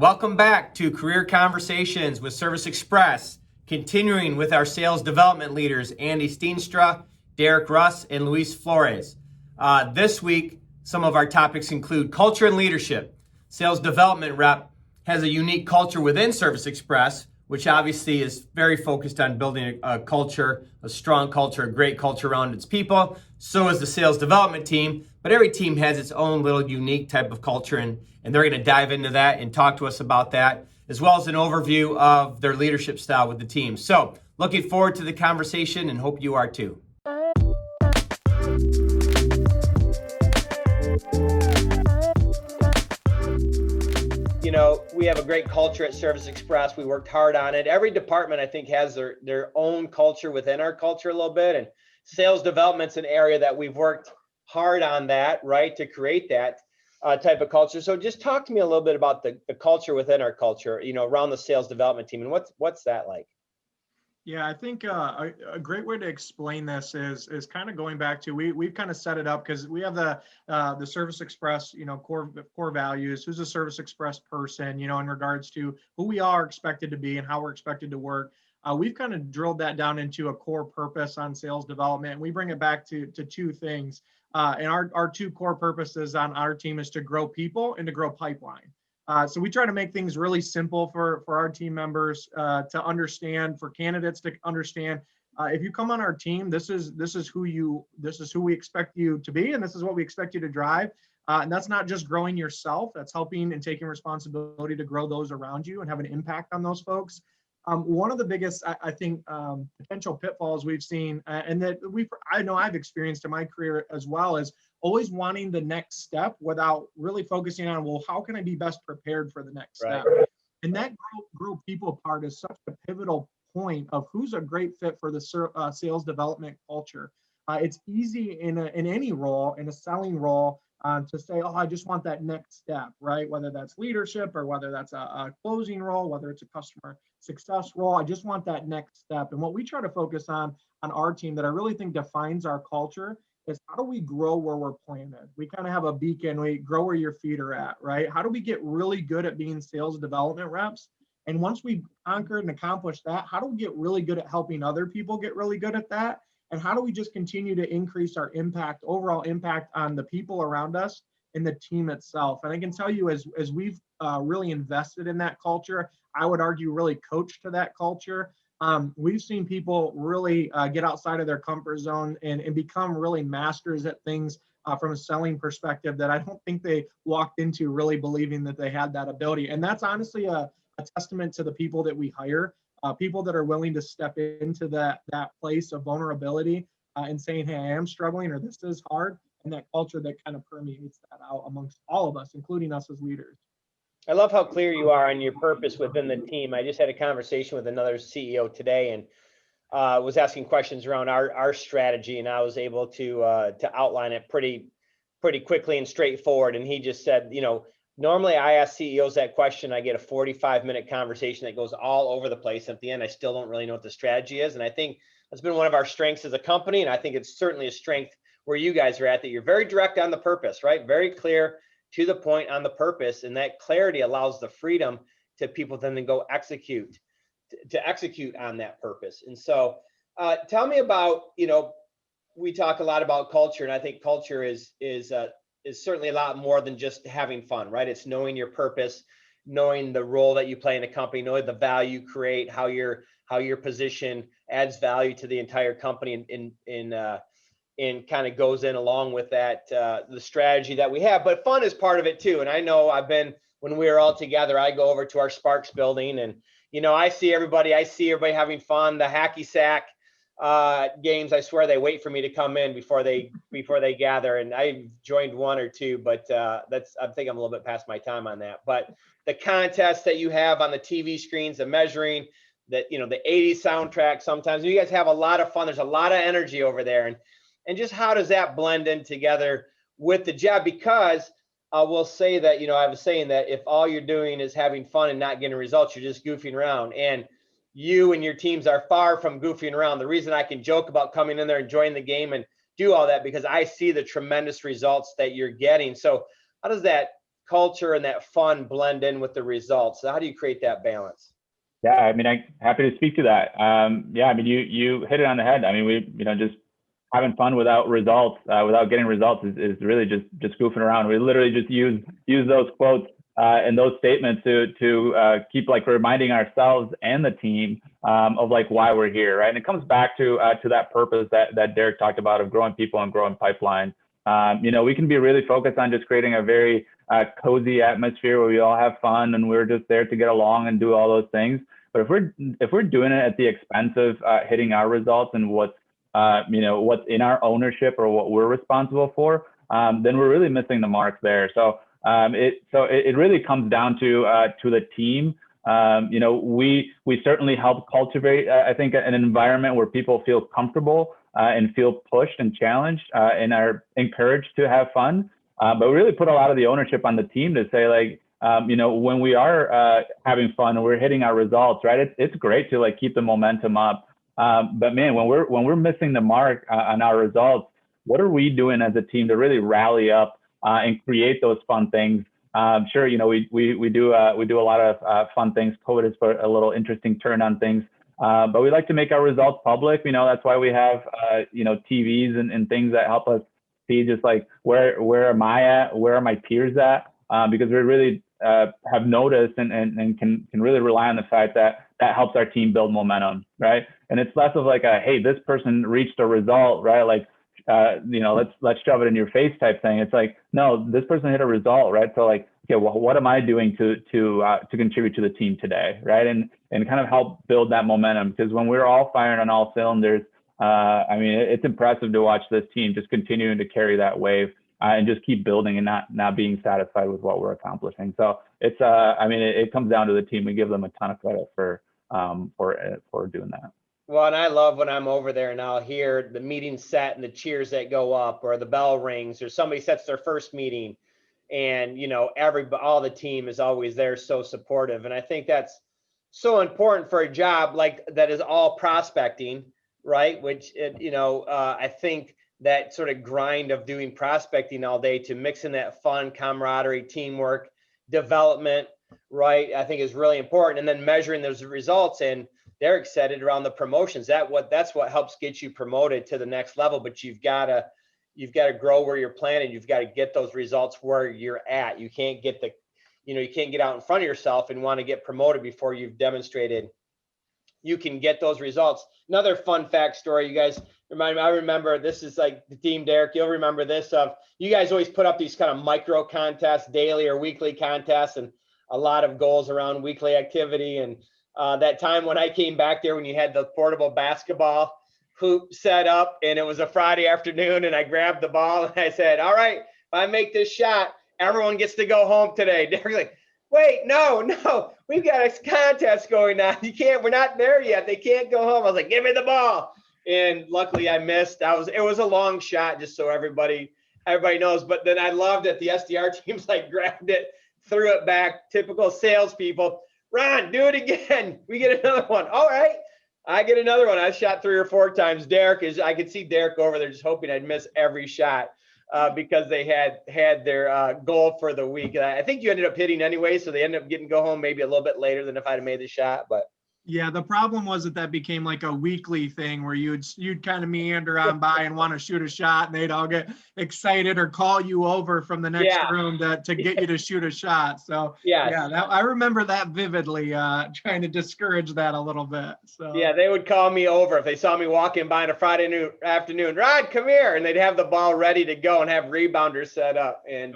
Welcome back to Career Conversations with Service Express, continuing with our sales development leaders, Andy Steenstra, Derek Russ, and Luis Flores. This week, some of our topics include culture and leadership. Sales development rep has a unique culture within Service Express, which obviously is very focused on building a culture, a strong culture, a great culture around its people. So is the sales development team, but every team has its own little unique type of culture, and they're going to dive into that and talk to us about that, as well as an overview of their leadership style with the team. So looking forward to the conversation and hope you are too. You know, we have a great culture at Service Express. We worked hard on it. Every department, I think, has their own culture within our culture a little bit. And sales development's an area that we've worked hard on that, right, to create that type of culture. So just talk to me a little bit about the culture within our culture, you know, around the sales development team. And what's that like? Yeah, I think a great way to explain this is kind of going back to we've kind of set it up because we have the Service Express, you know, core values. Who's a Service Express person, you know, in regards to who we are expected to be and how we're expected to work. We've kind of drilled that down into a core purpose on sales development. We bring it back to two things. And our two core purposes on our team is to grow people and to grow pipeline. So we try to make things really simple for our team members to understand, for candidates to understand. If you come on our team, this is who we expect you to be, and this is what we expect you to drive. And that's not just growing yourself; that's helping and taking responsibility to grow those around you and have an impact on those folks. One of the biggest, I think, potential pitfalls we've seen, and that I know I've experienced in my career as well, is always wanting the next step without really focusing on, well, how can I be best prepared for the next step? And that grow people part is such a pivotal point of who's a great fit for the sales development culture. It's easy in any role, in a selling role, to say, oh, I just want that next step, right? Whether that's leadership or whether that's a closing role, whether it's a customer success role, I just want that next step. And what we try to focus on our team that I really think defines our culture is how do we grow where we're planted? We kind of have a beacon, we grow where your feet are at, right? How do we get really good at being sales development reps? And once we've conquered and accomplished that, how do we get really good at helping other people get really good at that? And how do we just continue to increase our impact, overall impact on the people around us and the team itself? And I can tell you, as we've really invested in that culture, I would argue really coached to that culture. We've seen people really get outside of their comfort zone and become really masters at things from a selling perspective that I don't think they walked into really believing that they had that ability. And that's honestly a testament to the people that we hire. People that are willing to step into that place of vulnerability and saying, hey, I am struggling, or this is hard, and that culture that kind of permeates that out amongst all of us, including us as leaders. I love how clear you are on your purpose within the team. I just had a conversation with another CEO today and was asking questions around our strategy, and I was able to outline it pretty quickly and straightforward. And he just said, you know, normally I ask CEOs that question, I get a 45-minute conversation that goes all over the place. At the end, I still don't really know what the strategy is. And I think that's been one of our strengths as a company. And I think it's certainly a strength where you guys are at, that you're very direct on the purpose, right? Very clear to the point on the purpose. And that clarity allows the freedom to people then to go execute on that purpose. And so tell me about, you know, we talk a lot about culture, and I think culture is certainly a lot more than just having fun, right? It's knowing your purpose, knowing the role that you play in the company, knowing the value you create, how your position adds value to the entire company, and kind of goes in along with that, the strategy that we have. But fun is part of it too. And I know when we were all together, I go over to our Sparks building, and you know, I see everybody having fun. The hacky sack games, I swear they wait for me to come in before they gather, and I joined one or two, but I think I'm a little bit past my time on that. But the contests that you have on the TV screens, the measuring, that, you know, the 80s soundtrack, sometimes you guys have a lot of fun. There's a lot of energy over there, and just how does that blend in together with the job? Because I will say that, you know, I was saying that if all you're doing is having fun and not getting results, you're just goofing around. And you and your teams are far from goofing around. The reason I can joke about coming in there, enjoying the game, and do all that, because I see the tremendous results that you're getting. So how does that culture and that fun blend in with the results? So how do you create that balance? Yeah, I mean, I'm happy to speak to that. Yeah, I mean, you hit it on the head. I mean, we just having fun without results, without getting results is really just goofing around. We literally just use those quotes and those statements to keep like reminding ourselves and the team of like why we're here, right? And it comes back to that purpose that Derek talked about of growing people and growing pipeline. We can be really focused on just creating a very cozy atmosphere where we all have fun and we're just there to get along and do all those things. But if we're doing it at the expense of hitting our results and what's in our ownership or what we're responsible for, then we're really missing the mark there. So it really comes down to the team. We certainly help cultivate, I think, an environment where people feel comfortable and feel pushed and challenged and are encouraged to have fun. But we really put a lot of the ownership on the team to say, like, when we are having fun and we're hitting our results, right? It's great to like keep the momentum up. But man, when we're missing the mark on our results, what are we doing as a team to really rally up and create those fun things? Sure, we do a lot of fun things. COVID has put a little interesting turn on things, but we like to make our results public. That's why we have TVs and things that help us see just like where am I at, where are my peers at, because we really have noticed and can really rely on the fact that helps our team build momentum, right? And it's less of like hey, this person reached a result, right? Like let's shove it in your face type thing. It's like, no, this person hit a result, right? So like, okay, well, what am I doing to contribute to the team today, right? And kind of help build that momentum, because when we're all firing on all cylinders, it's impressive to watch this team just continuing to carry that wave and just keep building and not being satisfied with what we're accomplishing. So it's it comes down to the team. We give them a ton of credit for doing that. Well, and I love when I'm over there and I'll hear the meeting set and the cheers that go up, or the bell rings, or somebody sets their first meeting, and all the team is always there, so supportive. And I think that's so important for a job like that is all prospecting, right? Which I think that sort of grind of doing prospecting all day to mix in that fun, camaraderie, teamwork, development, right? I think is really important. And then measuring those results, and Derek said it around the promotions. That's what helps get you promoted to the next level. But you've got to grow where you're planning. You've got to get those results where you're at. You can't get you can't get out in front of yourself and want to get promoted before you've demonstrated you can get those results. Another fun fact story, you guys remind me. I remember, this is like the team, Derek, you'll remember this. You guys always put up these kind of micro contests, daily or weekly contests, and a lot of goals around weekly activity. And that time when I came back there, when you had the portable basketball hoop set up, and it was a Friday afternoon, and I grabbed the ball and I said, all right, if I make this shot, everyone gets to go home today. Derek's like, wait, no, we've got a contest going on. We're not there yet. They can't go home. I was like, give me the ball. And luckily I missed. It was a long shot, just so everybody knows. But then I loved it. The SDR teams like grabbed it, threw it back. Typical salespeople. Ron, do it again. We get another one. All right. I get another one. I shot 3 or 4 times. I could see Derek over there just hoping I'd miss every shot because they had their goal for the week. I think you ended up hitting anyway, so they ended up getting to go home maybe a little bit later than if I'd have made the shot. But yeah, the problem was that became like a weekly thing where you'd kind of meander on by and want to shoot a shot, and they'd all get excited or call you over from the next room to get you to shoot a shot. So I remember that vividly, trying to discourage that a little bit. So yeah, they would call me over if they saw me walking by on a Friday afternoon. Rod, come here, and they'd have the ball ready to go and have rebounders set up. And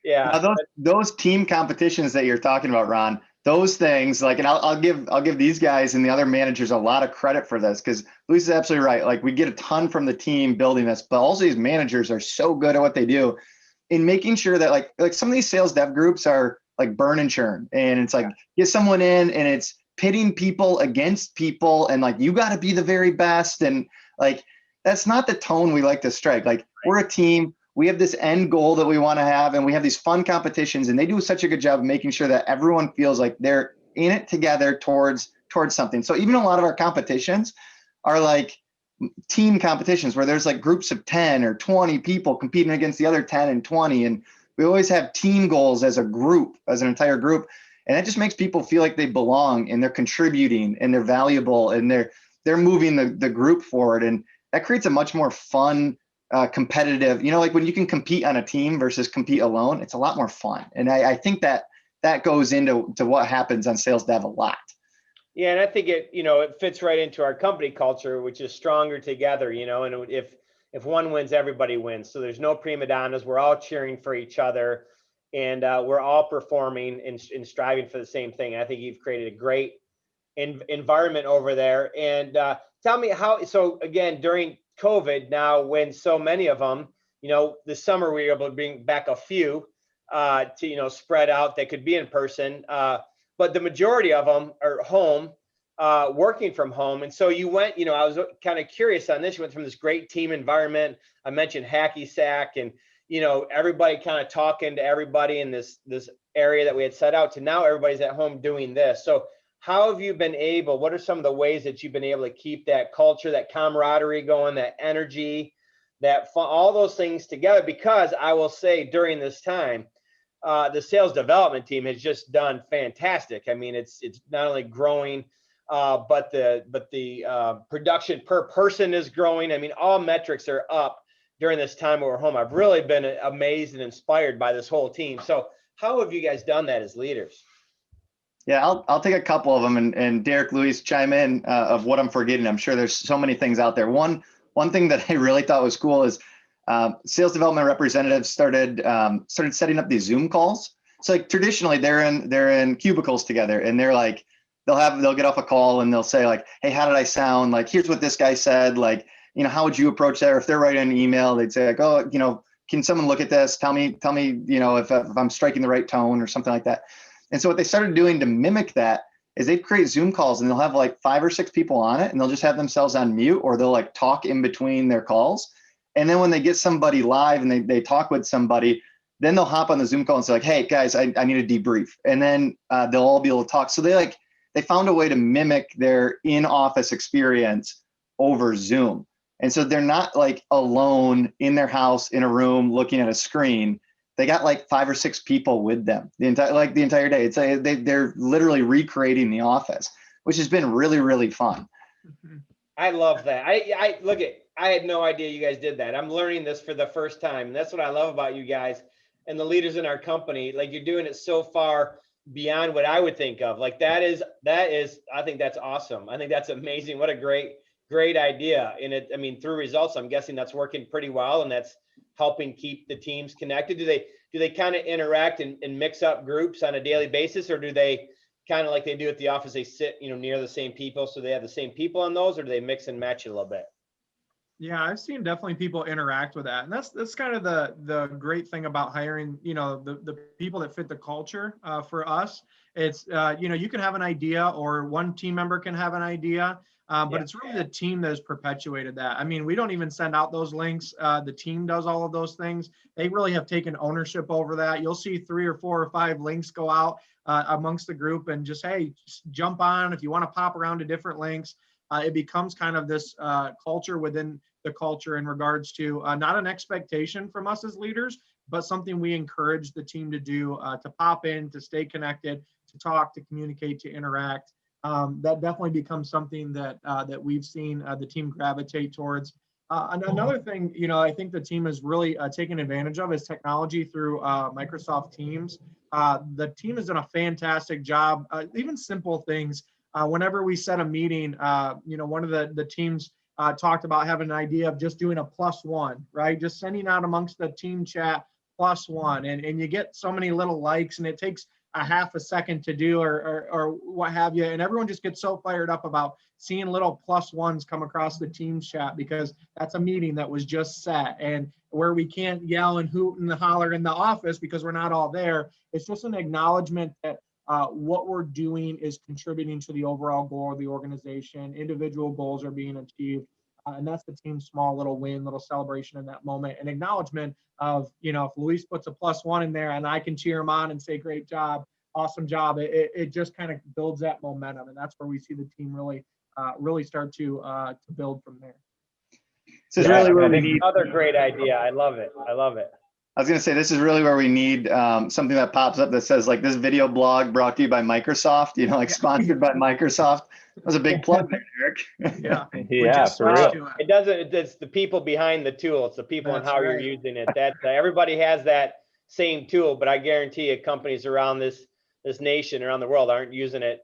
yeah. Now those team competitions that you're talking about, Ron, those things, like, and I'll give these guys and the other managers a lot of credit for this, because Luis is absolutely right. Like, we get a ton from the team building this, but also these managers are so good at what they do in making sure that like some of these sales dev groups are like burn and churn, and it's like get someone in and it's pitting people against people, and like you got to be the very best, and like that's not the tone we like to strike. Like, we're a team. We have this end goal that we want to have, and we have these fun competitions, and they do such a good job of making sure that everyone feels like they're in it together towards something. So even a lot of our competitions are like team competitions where there's like groups of 10 or 20 people competing against the other 10 and 20. And We always have team goals as a group, as an entire group. And that just makes people feel like they belong and they're contributing and they're valuable and they're moving the group forward. And that creates a much more fun, competitive, like when you can compete on a team versus compete alone, it's a lot more fun. And I think that goes into what happens on sales dev a lot. Yeah, and I think it fits right into our company culture, which is stronger together, and if one wins, everybody wins. So there's no prima donnas. We're all cheering for each other, and we're all performing and striving for the same thing. And I think you've created a great environment over there. And tell me how. So again, during COVID, now when so many of them, this summer we were able to bring back a few to spread out that could be in person. But the majority of them are home, working from home. And so you went, I was kind of curious on this. You went from this great team environment. I mentioned hacky sack and, everybody kind of talking to everybody in this area that we had set out to now everybody's at home doing this. So how have you been able, what are some of the ways that you've been able to keep that culture, that camaraderie going, that energy, that fun, all those things together? Because I will say during this time, the sales development team has just done fantastic. I mean, it's not only growing, but the production per person is growing. I mean, all metrics are up during this time we're home. I've really been amazed and inspired by this whole team. So how have you guys done that as leaders? Yeah, I'll take a couple of them and Derek, Luis, chime in of what I'm forgetting. I'm sure there's so many things out there. One thing that I really thought was cool is sales development representatives started setting up these Zoom calls. So like traditionally they're in cubicles together and they're like, they'll get off a call and they'll say like, hey, how did I sound? Like, here's what this guy said. Like, how would you approach that? Or if they're writing an email, they'd say like, oh, can someone look at this? Tell me, if I'm striking the right tone or something like that. And so what they started doing to mimic that is they'd create Zoom calls and they'll have like 5 or 6 people on it and they'll just have themselves on mute or they'll like talk in between their calls. And then when they get somebody live and they talk with somebody, then they'll hop on the Zoom call and say like, hey guys, I need a debrief. And then they'll all be able to talk. So they found a way to mimic their in-office experience over Zoom. And so they're not like alone in their house in a room looking at a screen. They got like 5 or 6 people with them the entire day. It's like they're literally recreating the office, which has been really, really fun. I love that. I had no idea you guys did that. I'm learning this for the first time. And that's what I love about you guys and the leaders in our company. Like you're doing it so far beyond what I would think of. Like that is, I think that's awesome. I think that's amazing. What a great idea. And through results, I'm guessing that's working pretty well and that's helping keep the teams connected. Do they kind of interact and mix up groups on a daily basis, or do they kind of like they do at the office, they sit, near the same people, so they have the same people on those, or do they mix and match it a little bit? Yeah, I've seen definitely people interact with that. And that's kind of the great thing about hiring, the people that fit the culture for us. It's, you can have an idea or one team member can have an idea, but it's really the team that has perpetuated that. I mean, we don't even send out those links. The team does all of those things. They really have taken ownership over that. You'll see 3 or 4 or 5 links go out amongst the group and just, hey, just jump on. If you want to pop around to different links, it becomes kind of this culture within the culture in regards to not an expectation from us as leaders, but something we encourage the team to do, to pop in, to stay connected, to talk, to communicate, to interact. That definitely becomes something that we've seen the team gravitate towards. Another thing, I think the team has really taken advantage of is technology through Microsoft Teams. The team has done a fantastic job, even simple things. Whenever we set a meeting, one of the teams talked about having an idea of just doing a +1, right? Just sending out amongst the team chat +1, and you get so many little likes, and it takes a half a second to do or what have you, and everyone just gets so fired up about seeing little +1s come across the team chat because that's a meeting that was just set, and where we can't yell and hoot and holler in the office because we're not all there. It's just an acknowledgement that what we're doing is contributing to the overall goal of the organization. Individual goals are being achieved. And that's the team's small little win, little celebration in that moment. An acknowledgement of, if Luis puts a +1 in there and I can cheer him on and say, great job, awesome job. It just kind of builds that momentum. And that's where we see the team really start to build from there. So it's really where we need another great idea. I love it. I was going to say, this is really where we need something that pops up that says like this video blog brought to you by Microsoft, like sponsored by Microsoft. That was a big plug there, Eric. Yeah. We Yeah, just for switched real. to it. It doesn't, it's the people behind the tool. It's the people and That's how you're right. using it. That everybody has that same tool, but I guarantee you companies around this nation, around the world aren't using it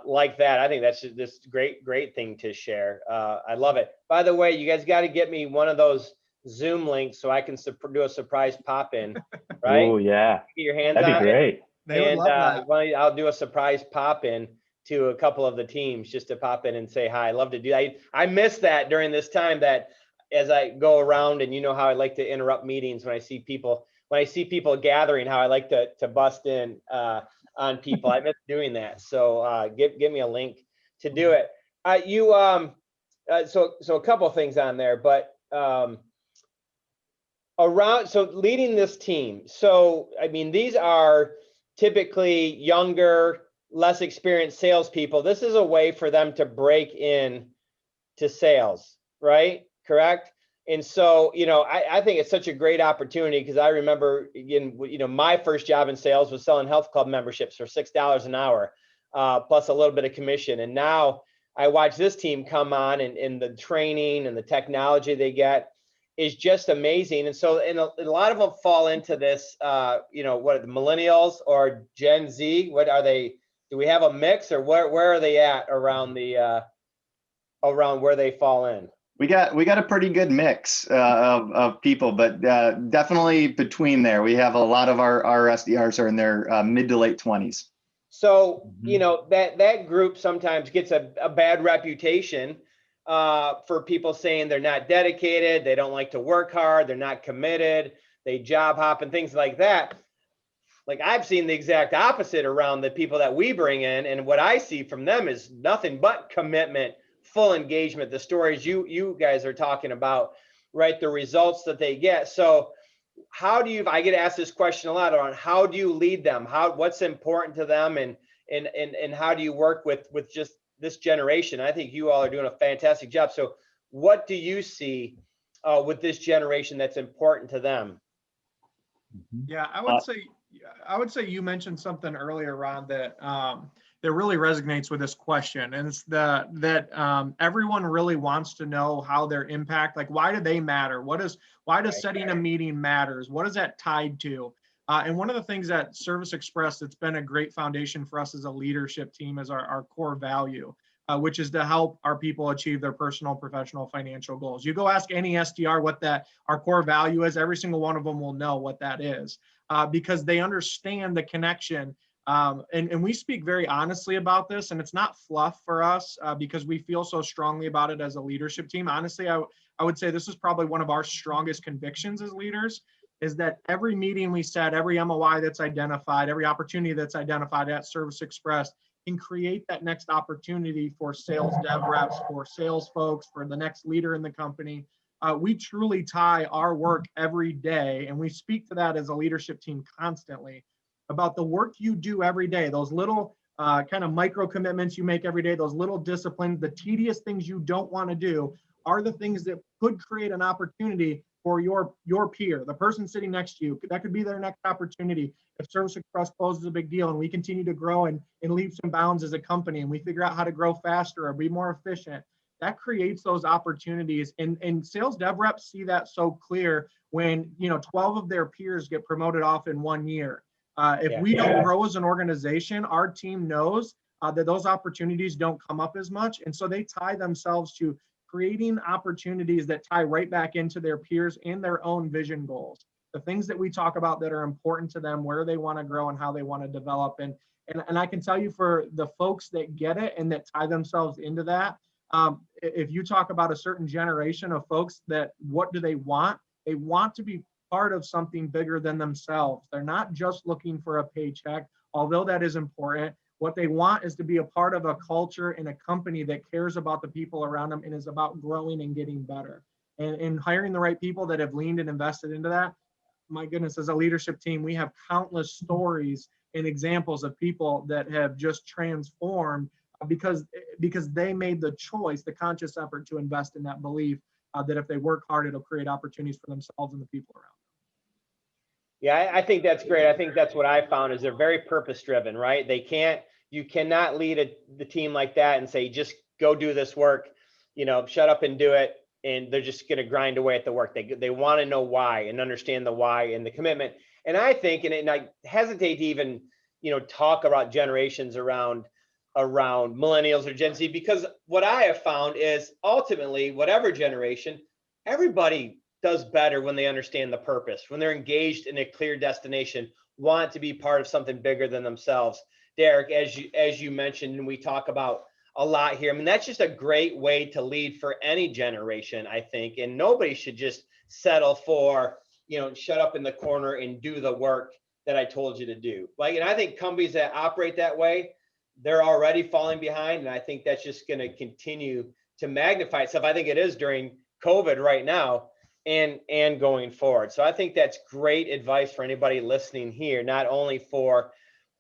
like that. I think that's just this great thing to share. I love it. By the way, you guys got to get me one of those Zoom links so I can do a surprise pop in, right? Oh yeah, Get your hands that'd on be it. great. They would And love that. I'll do a surprise pop in to a couple of the teams just to pop in and say hi. I love to do that. I miss that during this time, that as I go around, and you know how I like to interrupt meetings when I see people gathering, how I like to bust in on people. I miss doing that. So give me a link to do it. So a couple of things on there, but leading this team. So, I mean, these are typically younger, less experienced salespeople. This is a way for them to break in to sales, right? Correct. And so, I think it's such a great opportunity, because I remember, again, my first job in sales was selling health club memberships for $6 an hour, plus a little bit of commission. And now I watch this team come on, and the training and the technology they get is just amazing. And so, a lot of them fall into this, what are the millennials or Gen Z? What are they? Do we have a mix, or where are they at around around where they fall in? We got a pretty good mix of people, but definitely between there, we have a lot of our SDRs are in their mid to late 20s. So, that group sometimes gets a bad reputation for people saying they're not dedicated, they don't like to work hard, they're not committed, they job hop and things like that. Like, I've seen the exact opposite around the people that we bring in, and what I see from them is nothing but commitment, full engagement, the stories you guys are talking about, right? The results that they get. So how do you, I get asked this question a lot on how do you lead them? What's important to them, and how do you work with just this generation? I think you all are doing a fantastic job. So what do you see with this generation that's important to them? Yeah, I would say you mentioned something earlier, Ron, that really resonates with this question, and it's that everyone really wants to know how their impact, like, why do they matter? Why does setting a meeting matters? What is that tied to? And one of the things that Service Express that's been a great foundation for us as a leadership team is our core value, which is to help our people achieve their personal, professional, financial goals. You go ask any SDR what our core value is, every single one of them will know what that is, because they understand the connection. And we speak very honestly about this, and it's not fluff for us, because we feel so strongly about it as a leadership team. Honestly, I would say this is probably one of our strongest convictions as leaders, is that every meeting we set, every MOI that's identified, every opportunity that's identified at Service Express can create that next opportunity for sales dev reps, for sales folks, for the next leader in the company. We truly tie our work every day, and we speak to that as a leadership team constantly, about the work you do every day, those little kind of micro commitments you make every day, those little disciplines, the tedious things you don't want to do are the things that could create an opportunity for your peer, the person sitting next to you. That could be their next opportunity. If Service Express closes a big deal and we continue to grow and leaps and bounds as a company, and we figure out how to grow faster or be more efficient, that creates those opportunities. And sales dev reps see that so clear when 12 of their peers get promoted off in 1 year. If we don't grow as an organization, our team knows that those opportunities don't come up as much. And so they tie themselves to creating opportunities that tie right back into their peers and their own vision goals, the things that we talk about that are important to them, where they want to grow and how they want to develop. And I can tell you, for the folks that get it and that tie themselves into that, if you talk about a certain generation of folks, that what do they want? They want to be part of something bigger than themselves. They're not just looking for a paycheck, although that is important. What they want is to be a part of a culture and a company that cares about the people around them and is about growing and getting better. And hiring the right people that have leaned and invested into that. My goodness, as a leadership team, we have countless stories and examples of people that have just transformed because they made the choice, the conscious effort to invest in that belief that if they work hard, it'll create opportunities for themselves and the people around them. Yeah, I think that's great. I think that's what I found is they're very purpose driven, right? You cannot lead the team like that and say, just go do this work, shut up and do it. And they're just going to grind away at the work. They want to know why and understand the why and the commitment. And I think, and I hesitate to even, talk about generations around millennials or Gen Z, because what I have found is ultimately whatever generation, everybody does better when they understand the purpose, when they're engaged in a clear destination, want to be part of something bigger than themselves. Derek, as you mentioned, and we talk about a lot here, I mean, that's just a great way to lead for any generation, I think. And nobody should just settle for, shut up in the corner and do the work that I told you to do. And I think companies that operate that way, they're already falling behind. And I think that's just going to continue to magnify itself. I think it is during COVID right now and going forward. So I think that's great advice for anybody listening here, not only for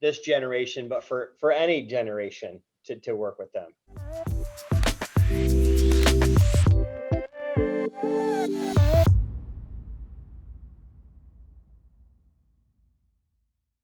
this generation, but for any generation to work with them.